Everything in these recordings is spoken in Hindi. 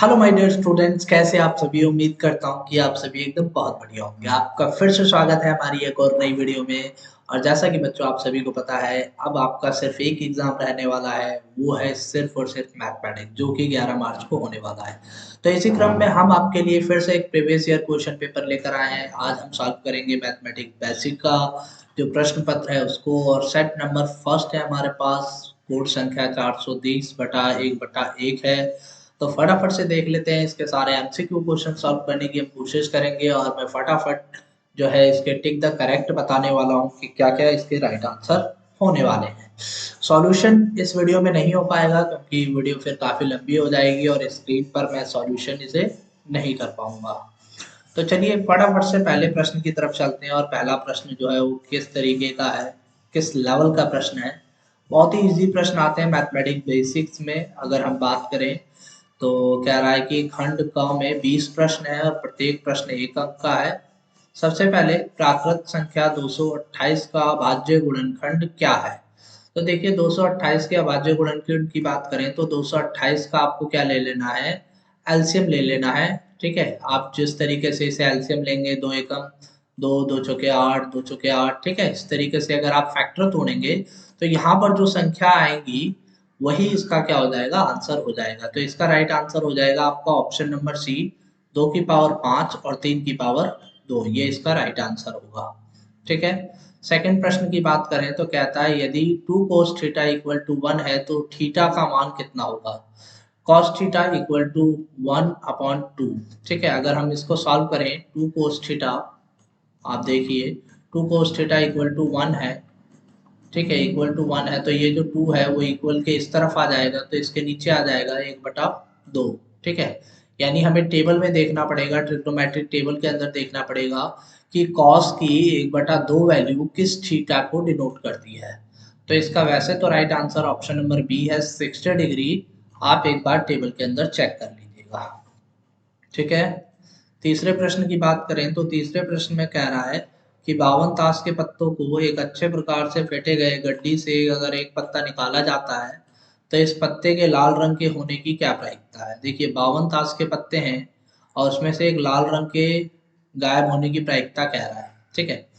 हेलो माय डियर स्टूडेंट्स, कैसे आप सभी। उम्मीद करता हूँ कि आप सभी एकदम बहुत बढ़िया होंगे। आपका फिर से स्वागत है हमारी एक और नई वीडियो में। और जैसा कि बच्चों आप सभी को पता है, अब आपका सिर्फ एक एग्जाम रहने वाला है, वो है सिर्फ और सिर्फ मैथमेटिक्स, जो कि 11 मार्च को होने वाला है। तो इसी क्रम में हम आपके लिए फिर से एक प्रीवियस ईयर क्वेश्चन पेपर लेकर आए हैं। आज हम सॉल्व करेंगे मैथमेटिक्स बेसिक का जो प्रश्न पत्र है उसको, और सेट नंबर फर्स्ट है हमारे पास। कोड संख्या 420/1/1 है। तो फटाफट से देख लेते हैं इसके सारे एमसीक्यू क्वेश्चन सॉल्व करने की हम कोशिश करेंगे, और मैं फटाफट जो है इसके टिक द करेक्ट बताने वाला हूँ कि क्या क्या इसके राइट आंसर होने वाले हैं। सॉल्यूशन इस वीडियो में नहीं हो पाएगा क्योंकि वीडियो फिर काफ़ी लंबी हो जाएगी और स्क्रीन पर मैं सॉल्यूशन इसे नहीं कर पाऊंगा। तो चलिए फटाफट से पहले प्रश्न की तरफ चलते हैं। और पहला प्रश्न जो है वो किस तरीके का है, किस लेवल का प्रश्न है। बहुत ही इजी प्रश्न आते हैं मैथमेटिक्स बेसिक्स में। अगर हम बात करें तो कह रहा है कि खंड क में 20 प्रश्न है और प्रत्येक प्रश्न 1 अंक का है। सबसे पहले प्राकृत संख्या 228 का भाज्य गुणनखंड क्या है। तो देखिए 228 के अभाज्य गुणनखंड की बात करें तो 228 का आपको क्या ले लेना है, एलसीएम ले लेना है। ठीक है, आप जिस तरीके से इसे एलसीएम लेंगे, दो एकम दो, दो चौके आठ, दो चौके आठ, ठीक है, इस तरीके से अगर आप फैक्टर तोड़ेंगे तो यहाँ पर जो संख्या आएंगी वही इसका क्या हो जाएगा, आंसर हो जाएगा। तो इसका राइट आंसर हो जाएगा आपका ऑप्शन नंबर सी, 2 की पावर 5 और 3 की पावर 2, ये इसका राइट आंसर होगा। ठीक है। सेकंड प्रश्न की बात करें तो कहता है यदि 2 cos थीटा इक्वल टू 1 है तो थीटा का मान कितना होगा। cos theta equal to 1/2। ठीक है, अगर हम इसको सॉल्व करें 2 cos थीटा, आप देखिए 2 cos थीटा इक्वल टू 1 है। ठीक है, इक्वल टू 1 है तो ये जो 2 है वो इक्वल के इस तरफ आ जाएगा, तो इसके नीचे आ जाएगा 1/2। ठीक है, यानी हमें टेबल में देखना पड़ेगा, ट्रिग्नोमेट्रिक टेबल के अंदर देखना पड़ेगा कि कॉस की 1/2 वैल्यू किस थीटा को डिनोट करती है। तो इसका वैसे तो right answer option number B है, 60 डिग्री। आप एक बार टेबल के अंदर चेक कर लीजिएगा। ठीक है। तीसरे प्रश्न की बात करें तो तीसरे प्रश्न में कह रहा है कि 52 ताश के पत्तों को एक अच्छे प्रकार से फेंटे गए गड्डी से अगर एक पत्ता निकाला जाता है तो इस पत्ते के लाल रंग के होने की क्या प्रायिकता है। देखिए 52 ताश के पत्ते हैं और उसमें से एक लाल रंग के गायब होने की प्रायिकता कह रहा है। ठीक है,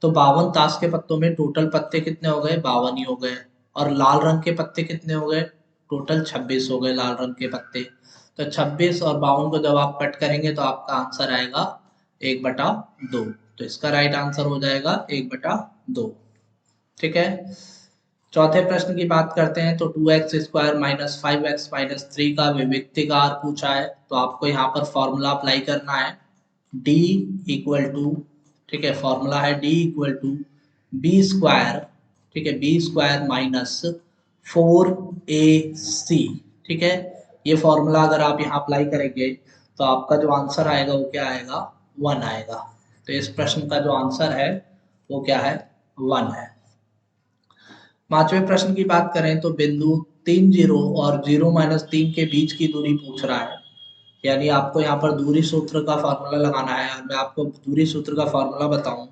तो 52 ताश के पत्तों में टोटल पत्ते कितने हो गए, 52 ही हो गए। और लाल रंग के पत्ते कितने हो गए, टोटल 26 हो गए लाल रंग के पत्ते। तो 26 और 52 को जब आप कट करेंगे तो आपका आंसर आएगा 1/2। तो इसका राइट आंसर हो जाएगा 1/2। ठीक है। चौथे प्रश्न की बात करते हैं तो 2x² माइनस 5x माइनस 3 का विविक्तिकार पूछा है। तो आपको यहाँ पर फॉर्मूला अप्लाई करना है, d इक्वल टू, ठीक है, फॉर्मूला है d इक्वल टू b²। ठीक है, b² माइनस 4ac। ठीक है, ये फॉर्मूला अगर आप यहाँ अप्लाई करेंगे तो आपका जो आंसर आएगा वो क्या आएगा, 1 आएगा। तो इस प्रश्न का जो आंसर है वो क्या है, 1 है। पांचवें प्रश्न की बात करें तो बिंदु 3 0 और 0-3 के बीच की दूरी पूछ रहा है। यानी आपको यहाँ पर दूरी सूत्र का फॉर्मूला लगाना है। और मैं आपको दूरी सूत्र का फॉर्मूला बताऊं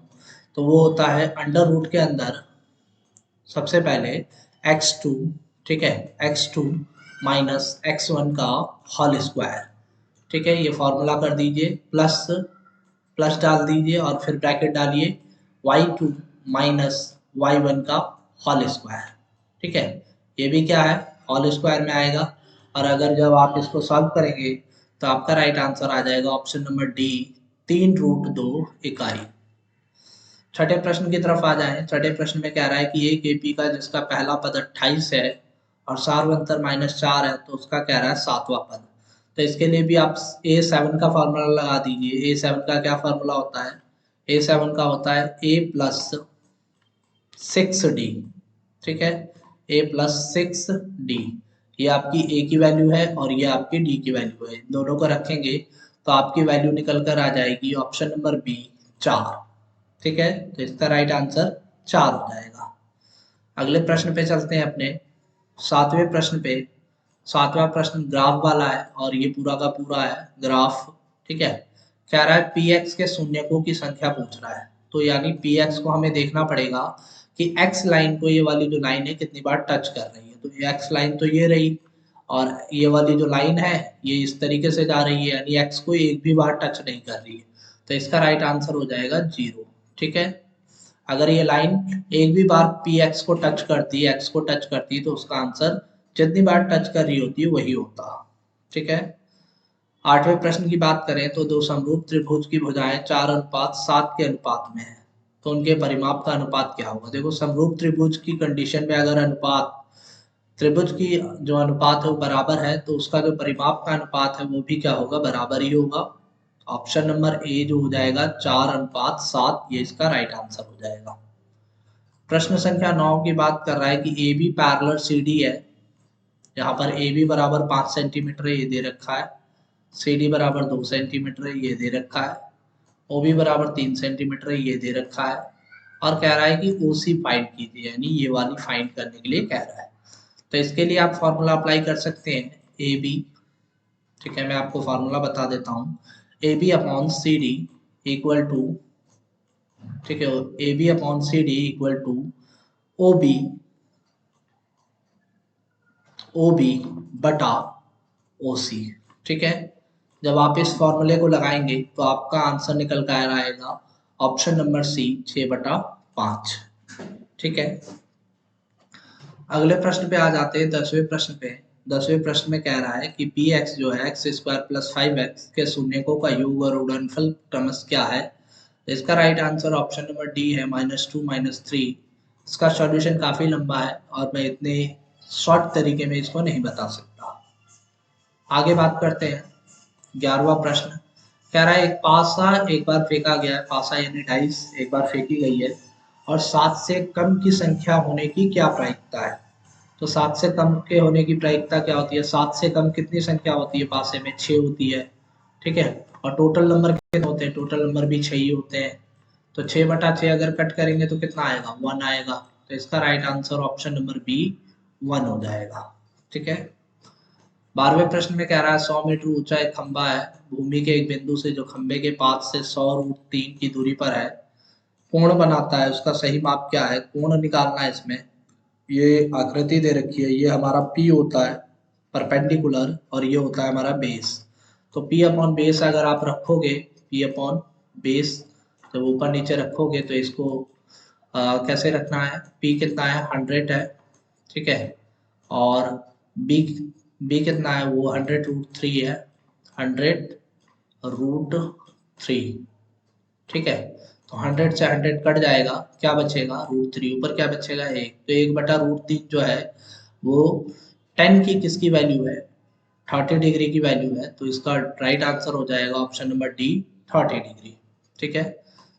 तो वो होता है अंडर रूट के अंदर सबसे पहले x2, ठीक है, x2 माइनस x1 का होल स्क्वायर। ठीक है, ये फॉर्मूला कर दीजिए, प्लस प्लस डाल दीजिए और फिर ब्रैकेट डालिए y2 माइनस y1 का होल स्क्वायर। ठीक है, ये भी क्या है, होल स्क्वायर में आएगा। और अगर जब आप इसको सॉल्व करेंगे तो आपका राइट आंसर आ जाएगा ऑप्शन नंबर डी, 3√2 इकाई। छठे प्रश्न की तरफ आ जाएं। छठे प्रश्न में कह रहा है कि एक एपी का जिसका पहला पद 28 है और सार्वंतर -4 है तो उसका कह रहा है 7वां पद। तो इसके लिए भी आप A7 का फॉर्मूला लगा दीजिए। A7 का क्या फॉर्मूला होता है, A7 का होता है A+6D। ठीक है, A+6D, ये आपकी A की वैल्यू है और ये आपकी D की वैल्यू है। दोनों को रखेंगे तो आपकी वैल्यू निकल कर आ जाएगी ऑप्शन नंबर बी, 4। ठीक है, तो इसका राइट आंसर 4 हो जाएगा। अगले प्रश्न पे चलते हैं अपने सातवें प्रश्न पे। सातवां प्रश्न ग्राफ वाला है और ये पूरा का पूरा है ग्राफ। ठीक है, कह रहा है पी एक्स के शून्यकों की संख्या पूछ रहा है। तो यानी पी एक्स को हमें देखना पड़ेगा कि एक्स लाइन को, ये वाली जो लाइन है, कितनी बार टच कर रही है। तो एक्स लाइन तो ये रही और ये वाली जो लाइन है ये इस तरीके से जा रही है, यानी एक्स को एक भी बार टच नहीं कर रही है, तो इसका राइट आंसर हो जाएगा 0। ठीक है, अगर ये लाइन एक भी बार पी एक्स को टच करती है, एक्स को टच करती है, तो उसका आंसर जितनी बार टच कर रही होती है वही होता। ठीक है, आठवें प्रश्न की बात करें तो दो समरूप त्रिभुज की भुजाएं 4:7 के अनुपात में है, तो उनके परिमाप का अनुपात क्या होगा। देखो समरूप त्रिभुज की कंडीशन में अगर अनुपात त्रिभुज की जो अनुपात है वो बराबर है, तो उसका जो परिमाप का अनुपात है वो भी क्या होगा, बराबर ही होगा। ऑप्शन नंबर ए जो हो जाएगा 4:7, ये इसका राइट आंसर हो जाएगा। प्रश्न संख्या 9 की बात कर रहा है कि A B parallel C D है। यहाँ पर ए बी बराबर 5 सेंटीमीटर है, ये दे रखा है। सी डी बराबर 2 सेंटीमीटर है, ये दे रखा है। ओ बी बराबर 3 सेंटीमीटर है, ये दे रखा है। और कह रहा है कि ओ सी फाइंड कीजिए, यानी ये वाली फाइंड करने के लिए कह रहा है। तो इसके लिए आप फॉर्मूला अप्लाई कर सकते हैं ए बी। ठीक है, मैं आपको फॉर्मूला बता देता हूँ। A B upon C D equal to, ठीक है, A B upon C D equal to O B बटा ओ सी। ठीक है, जब आप इस फॉर्मूले को लगाएंगे तो आपका आंसर निकल कर आएगा ऑप्शन नंबर सी 6/5। ठीक है, अगले प्रश्न पे आ जाते हैं 10वें प्रश्न पे। 10वें प्रश्न में कह रहा है कि पी एक्स जो है एक्स स्क्वायर प्लस 5x के शून्यकों का योग और गुणनफल क्रमश क्या है। इसका right answer option number D है -2 -3। इसका सॉल्यूशन काफी लंबा है और मैं इतने शॉर्ट तरीके में इसको नहीं बता सकता। आगे बात करते हैं 11वां प्रश्न। कह रहा है एक पासा एक बार फेंका गया है, पासा यानी डाइस एक बार फेंकी गई है और 7 से कम की संख्या होने की क्या प्रायिकता है। तो 7 से कम के होने की प्रायिकता क्या होती है, 7 से कम कितनी संख्या होती है पासे में, 6 होती है। ठीक है, और टोटल नंबर कितने होते हैं, टोटल नंबर भी 6 ही होते हैं। तो 6/6 अगर कट करेंगे तो कितना आएगा, 1 आएगा। तो इसका right answer option number B 1 हो जाएगा। ठीक है, 12वें प्रश्न में कह रहा है 100 मीटर ऊंचा एक खंबा है, भूमि के एक बिंदु से जो खंबे के पास से 100√3 की दूरी पर है, कोण बनाता है, उसका सही माप क्या है, कोण निकालना है इसमें। ये आकृति दे रखी है, ये हमारा पी होता है परपेंडिकुलर और ये होता है हमारा बेस। तो पी अपॉन बेस अगर आप रखोगे, पी अपॉन बेस जब ऊपर नीचे रखोगे तो इसको कैसे रखना है, पी कितना है 100 है। ठीक है, और बी बी कितना है, वो 100√3 है, 100√3। ठीक है, तो 100 से 100 कट जाएगा, क्या बचेगा √3, ऊपर क्या बचेगा 1। तो 1/√3 जो है वो 10 की किसकी वैल्यू है, 30 डिग्री की वैल्यू है। तो इसका राइट आंसर हो जाएगा ऑप्शन नंबर डी 30 डिग्री। ठीक है,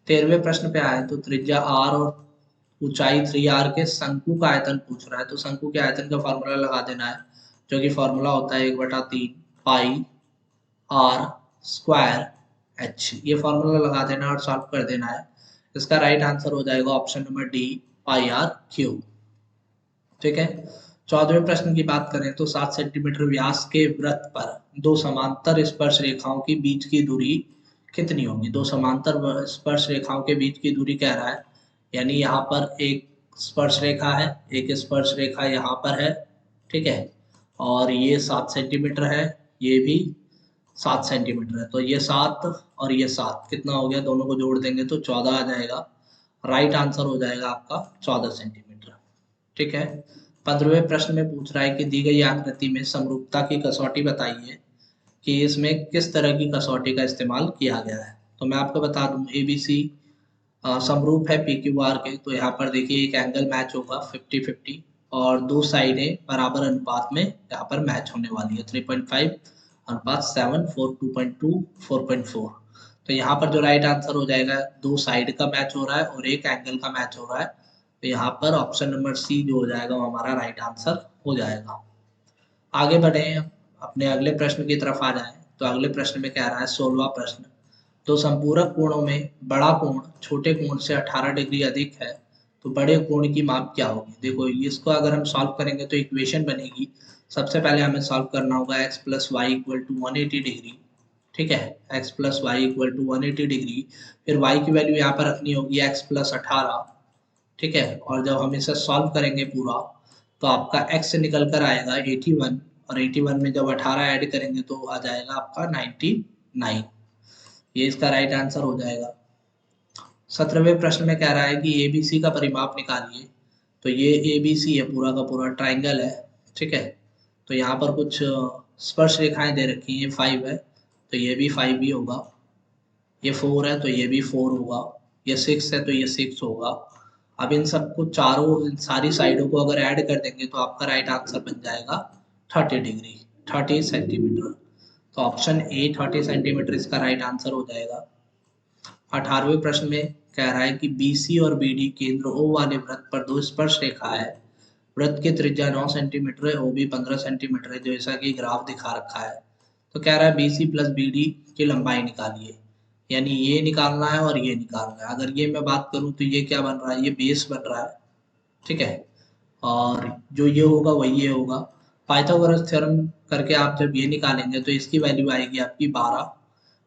13वें प्रश्न पे आए तो त्रिज्या r और ऊंचाई 3r के शंकु का आयतन पूछ रहा है। तो शंकु के आयतन का फॉर्मूला लगा देना है, जो कि फॉर्मूला होता है 1/3 पाई r स्क्वायर h। ये फॉर्मूला लगा देना और सॉल्व कर देना है। इसका राइट आंसर हो जाएगा ऑप्शन नंबर डी पाई r क्यूब। ठीक है, 14वें प्रश्न की बात करें तो 7 सेंटीमीटर व्यास के वृत्त पर दो समांतर स्पर्श रेखाओं के बीच की दूरी कितनी होगी। दो समांतर स्पर्श रेखाओं के बीच की दूरी कह रहा है, यानी यहाँ पर एक स्पर्श रेखा है, एक स्पर्श रेखा यहाँ पर है। ठीक है, और ये 7 सेंटीमीटर है, ये भी 7 सेंटीमीटर है। तो ये 7 और ये 7 कितना हो गया, दोनों को जोड़ देंगे तो 14 आ जाएगा। राइट आंसर हो जाएगा आपका 14 सेंटीमीटर। ठीक है, 15वें प्रश्न में पूछ रहा है कि दी गई आकृति में समरूपता की कसौटी बताइए कि इसमें किस तरह की कसौटी का इस्तेमाल किया गया है। तो मैं आपको बता दूं ABC समरूप है PQR के। तो यहाँ पर देखिए एक एंगल मैच होगा 50-50 और दो साइडें बराबर अनुपात में यहाँ पर मैच होने वाली है 3.5:7, 4, 2.2, 4.4। तो यहाँ पर जो राइट आंसर हो जाएगा, दो साइड का मैच हो रहा है और एक एंगल का मैच हो रहा है। तो यहाँ पर ऑप्शन नंबर सी जो हो जाएगा वो हमारा राइट आंसर हो जाएगा। आगे बढ़े अपने अगले प्रश्न की तरफ आ जाए तो अगले प्रश्न में कह रहा है 16वां प्रश्न। तो संपूरक कोणों में बड़ा कोण छोटे कोण से 18 डिग्री अधिक है, तो बड़े कोण की माप क्या होगी। देखो इसको अगर हम सॉल्व करेंगे तो इक्वेशन बनेगी। सबसे पहले हमें सॉल्व करना होगा x + y = 180 डिग्री। ठीक है, x + y = 180 डिग्री। फिर y की वैल्यू यहाँ पर रखनी होगी x + 18। ठीक है, और जब हम इसे सॉल्व करेंगे पूरा तो आपका x निकल कर आएगा 81 और 81 में जब 18 ऐड करेंगे तो आ जाएगा आपका 99। ये इसका राइट आंसर हो जाएगा। 17वें प्रश्न में कह रहा है कि एबीसी का परिमाप निकालिए। तो ये एबीसी है, पूरा का पूरा ट्राइंगल है, ठीक है। तो यहाँ पर कुछ स्पर्श रेखाएं दे रखी हैं, 5 है तो ये भी 5 ही होगा, ये 4 है तो ये भी 4 होगा, ये 6 है तो ये 6 होगा। अब इन सबको चारों, इन सारी साइडों को अगर ऐड कर देंगे तो आपका राइट आंसर बन जाएगा 30 डिग्री, 30 सेंटीमीटर। तो ऑप्शन ए 30 सेंटीमीटर इसका राइट आंसर हो जाएगा। 18वें प्रश्न में कह रहा है कि BC और BD केंद्र O वाले वृत्त पर दो स्पर्श रेखा है। वृत्त की त्रिज्या 9 सेंटीमीटर है, OB 15 सेंटीमीटर है, जैसा कि ग्राफ दिखा रखा है। तो कह रहा है BC प्लस BD की लंबाई निकालिए, यानी ये निकालना है और ये निकालना है। अगर ये मैं बात करूं तो ये क्या बन रहा है, ये बेस बन रहा है, ठीक है, और जो ये होगा वही ये होगा। पाइथागोरस थ्योरम करके आप जब ये निकालेंगे तो इसकी वैल्यू आएगी आपकी 12,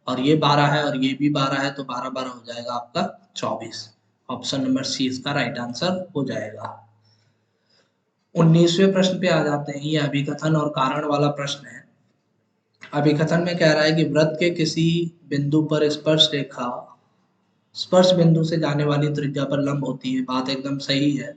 और ये 12 है और ये भी 12 है, तो 12 12 हो जाएगा आपका 24। ऑप्शन नंबर सी इसका राइट आंसर हो जाएगा। 19वें प्रश्न पे आ जाते हैं। ये अभिकथन और कारण वाला प्रश्न है। अभिकथन में कह रहा है कि वृत्त के किसी बिंदु पर स्पर्श बिंदु से जाने वाली त्रिज्या पर लंब होती है। बात एकदम सही है।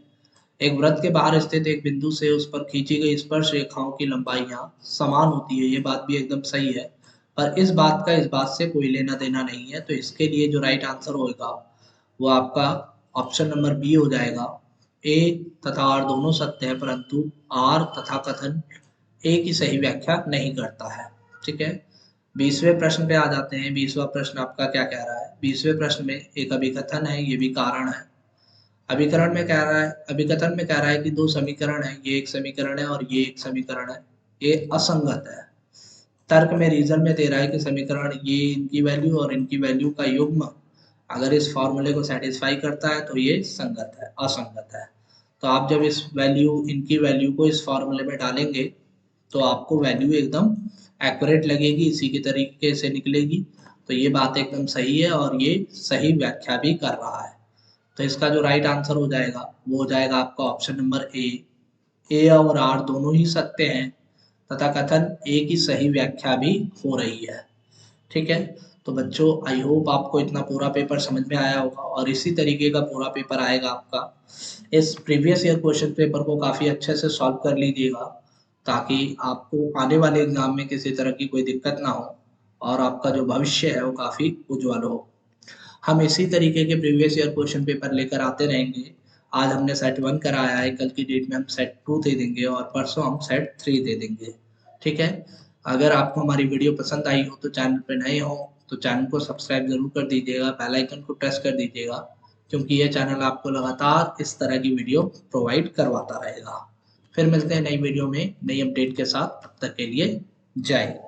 एक वृत्त के बाहर स्थित एक बिंदु से उस पर खींची गई स्पर्श रेखाओं की लंबाइयां समान होती है, ये बात भी एकदम सही है। पर इस बात का इस बात से कोई लेना देना नहीं है। तो इसके लिए जो राइट आंसर होगा वो आपका ऑप्शन नंबर बी हो जाएगा। ए तथा आर दोनों सत्य है, परंतु आर तथा कथन ए की सही व्याख्या नहीं करता है, ठीक है। 20वें प्रश्न पे आ जाते हैं। 20वां प्रश्न आपका क्या कह रहा है। 20वें प्रश्न में एक अभिकथन है, ये भी कारण है। अभिकथन में कह रहा है कि दो समीकरण है, ये एक समीकरण है और ये एक समीकरण है, ये असंगत है। तर्क में रीजन में दे रहा है कि समीकरण ये इनकी वैल्यू और इनकी वैल्यू का युग्म अगर इस फॉर्मूले को सेटिस्फाई करता है तो ये संगत है, असंगत है। तो आप जब इनकी वैल्यू को इस फॉर्मूले में डालेंगे तो आपको वैल्यू एकदम एक्यूरेट लगेगी, इसी के तरीके से निकलेगी। तो ये बात एकदम सही है और ये सही व्याख्या भी कर रहा है। तो इसका जो राइट आंसर हो जाएगा वो हो जाएगा आपका ऑप्शन नंबर ए और आर दोनों ही सत्य हैं तथा कथन ए की सही व्याख्या भी हो रही है, ठीक है। तो बच्चों, आई होप आपको इतना पूरा पेपर समझ में आया होगा और इसी तरीके का पूरा पेपर आएगा आपका। इस प्रीवियस ईयर क्वेश्चन पेपर को काफ़ी अच्छे से सॉल्व कर लीजिएगा ताकि आपको आने वाले एग्जाम में किसी तरह की कोई दिक्कत ना हो और आपका जो भविष्य है वो काफ़ी उज्जवल हो। हम इसी तरीके के प्रीवियस ईयर क्वेश्चन पेपर लेकर आते रहेंगे। आज हमने सेट 1 कराया है, कल की डेट में हम सेट 2 दे देंगे और परसों हम सेट 3 दे देंगे, ठीक है। अगर आपको हमारी वीडियो पसंद आई हो तो चैनल पर नए हो तो चैनल को सब्सक्राइब जरूर कर दीजिएगा, बेल आइकन को प्रेस कर दीजिएगा, क्योंकि ये चैनल आपको लगातार इस तरह की वीडियो प्रोवाइड करवाता रहेगा। फिर मिलते हैं नई वीडियो में नई अपडेट के साथ, तब तक के लिए जय हिंद।